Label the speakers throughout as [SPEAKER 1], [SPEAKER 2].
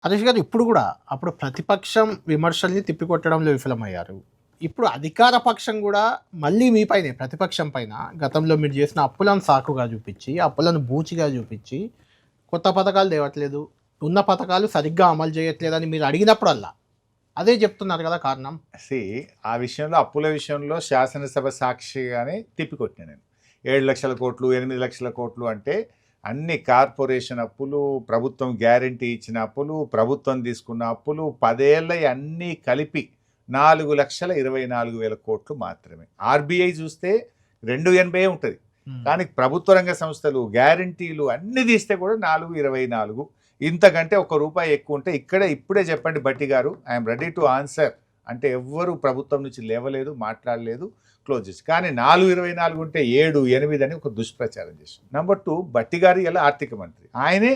[SPEAKER 1] హరీష్ గారు ఇప్పుడు కూడా అప్పుడు ప్రతిపక్షం విమర్శల్ని తిప్పికొట్టడంలో విఫలమయ్యారు. ఇప్పుడు అధికార పక్షం కూడా మళ్ళీ మీ పైనే ప్రతిపక్షం పైన గతంలో మీరు చేసిన అప్పులను సాకుగా చూపించి, అప్పులను బూచిగా చూపించి, కొత్త పథకాలు తేవట్లేదు, ఉన్న పథకాలు సరిగ్గా అమలు చేయట్లేదని మీరు అడిగినప్పుడల్లా అదే చెప్తున్నారు కదా కారణం.
[SPEAKER 2] సి ఆ విషయంలో అప్పుల విషయంలో శాసనసభ సాక్షిగానే తిప్పికొట్టిన నేను 7,00,000 కోట్లు 8,00,000 కోట్లు అంటే అన్ని కార్పొరేషన్ అప్పులు, ప్రభుత్వం గ్యారంటీ ఇచ్చిన అప్పులు, ప్రభుత్వం తీసుకున్న అప్పులు 10 ఏళ్ళవి అన్నీ కలిపి 4,24,000 కోట్లు మాత్రమే. ఆర్బీఐ చూస్తే 280 ఉంటుంది, కానీ ప్రభుత్వ రంగ సంస్థలు గ్యారంటీలు అన్ని తీస్తే కూడా 4,24. ఇంతకంటే ₹1 ఎక్కువ ఉంటే ఇప్పుడే చెప్పండి బట్టి గారు, ఐఎమ్ రెడీ టు ఆన్సర్ అంటే ఎవ్వరు ప్రభుత్వం నుంచి లేవలేదు, మాట్లాడలేదు, క్లోజ్ చేసి. కానీ 4,24 ఉంటే 7, 8 అని ఒక దుష్ప్రచారం చేశారు. నెంబర్ 2, బట్టి గారు ఇలా ఆర్థిక మంత్రి, ఆయనే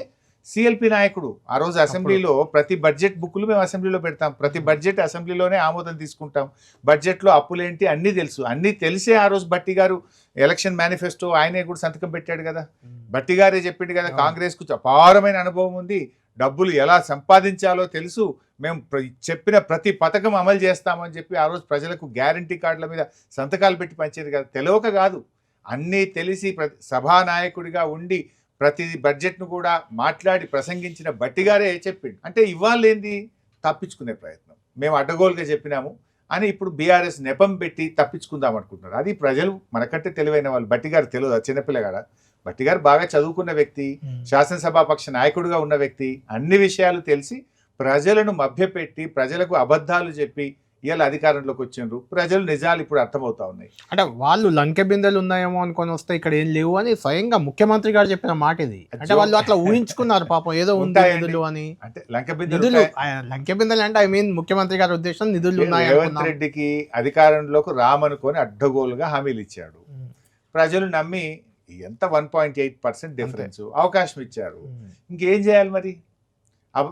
[SPEAKER 2] సిఎల్పి నాయకుడు. ఆ రోజు అసెంబ్లీలో ప్రతి బడ్జెట్ బుక్లు మేము అసెంబ్లీలో పెడతాం, ప్రతి బడ్జెట్ అసెంబ్లీలోనే ఆమోదం తీసుకుంటాం, బడ్జెట్లో అప్పులేంటి అన్నీ తెలుసు. అన్నీ తెలిసే ఆ రోజు బట్టి గారు ఎలక్షన్ మేనిఫెస్టో ఆయనే కూడా సంతకం పెట్టాడు కదా. బట్టి గారే చెప్పిండు కదా, కాంగ్రెస్కు అపారమైన అనుభవం ఉంది, డబ్బులు ఎలా సంపాదించాలో తెలుసు, మేము చెప్పిన ప్రతి పథకం అమలు చేస్తామని చెప్పి ఆ రోజు ప్రజలకు గ్యారంటీ కార్డుల మీద సంతకాలు పెట్టి పంచేది కదా. తెలియక కాదు, అన్నీ తెలిసి సభానాయకుడిగా ఉండి ప్రతి బడ్జెట్ను కూడా మాట్లాడి ప్రసంగించిన బట్టి గారే చెప్పిండు. అంటే ఇవాళ ఏంది తప్పించుకునే ప్రయత్నం, మేము అడ్డగోలుగా చెప్పినాము అని ఇప్పుడు బీఆర్ఎస్ నెపం పెట్టి తప్పించుకుందాం అనుకుంటున్నారు. అది ప్రజలు మనకంటే తెలివైన వాళ్ళు. బట్టి గారు తెలియదు, చిన్నపిల్లగాడ. బట్టి గారు బాగా చదువుకున్న వ్యక్తి, శాసనసభాపక్ష నాయకుడిగా ఉన్న వ్యక్తి, అన్ని విషయాలు తెలిసి ప్రజలను మభ్యపెట్టి ప్రజలకు అబద్ధాలు చెప్పి ఇలా అధికారంలోకి వచ్చిండ్రు. ప్రజలు నిజాలు ఇప్పుడు అర్థమవుతా ఉన్నాయి.
[SPEAKER 1] అంటే వాళ్ళు లంకె బిందెలు ఉన్నాయేమో అనుకొని వస్తే ఇక్కడ ఏం లేవు అని స్వయంగా ముఖ్యమంత్రి గారు చెప్పిన మాట ఇది. అంటే వాళ్ళు అట్లా ఊహించుకున్నారు పాపం, ఏదో ఉంది నిధులు అని.
[SPEAKER 2] అంటే లంకె బిందెలు
[SPEAKER 1] లంకె బిందెలు అంటే ముఖ్యమంత్రి గారి ఉద్దేశం నిధులు ఉన్నాయి.
[SPEAKER 2] రేవంత్ రెడ్డికి అధికారంలోకి రామనుకొని అడ్డగోలుగా హామీలు ఇచ్చాడు, ప్రజలు నమ్మి ఎంత 1.8% డిఫరెన్స్ అవకాశం ఇచ్చారు. ఇంకేం చేయాలి మరి?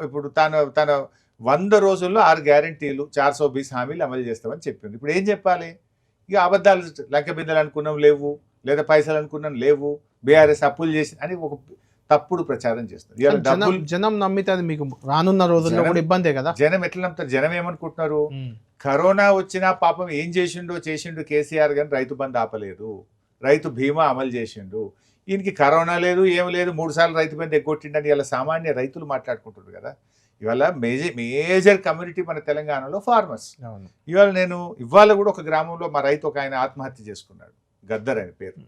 [SPEAKER 2] ఇప్పుడు తన 100 రోజుల్లో 6 గ్యారంటీలు 420 హామీలు అమలు చేస్తామని చెప్పింది. ఇప్పుడు ఏం చెప్పాలి? ఇక అబద్ధాలు, లంకె బిందెలు అనుకున్నాం లేవు, లేదా పైసలు అనుకున్నాం లేవు, బీఆర్ఎస్ అప్పులు చేసి అని ఒక తప్పుడు ప్రచారం చేస్తారు.
[SPEAKER 1] జనం నమ్మితే అది మీకు రానున్న రోజుల్లో కూడా ఇబ్బందే కదా.
[SPEAKER 2] జనం ఎట్లా నమ్ముతారు? జనం ఏమనుకుంటున్నారు? కరోనా వచ్చినా పాపం ఏం చేసిండు కేసీఆర్ గాని రైతు బంధు ఆపలేదు, రైతు బీమా అమలు చేసిండు. ఈయనకి కరోనా లేదు, ఏం లేదు, 3 సార్లు రైతు బంధు ఎగ్గొట్టిండని ఇలా సామాన్య రైతులు మాట్లాడుకుంటున్నారు కదా. ఇవాళ మేజర్ కమ్యూనిటీ మన తెలంగాణలో ఫార్మర్స్. ఇవాళ కూడా ఒక గ్రామంలో మా రైతు ఒక ఆయన ఆత్మహత్య చేసుకున్నాడు, గద్దర్ అని పేరు.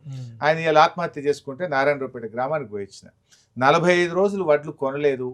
[SPEAKER 2] ఆయన ఇలా ఆత్మహత్య చేసుకుంటే నారాయణరావుపేట గ్రామానికి పోయించిన 45 రోజులు వడ్లు కొనలేదు,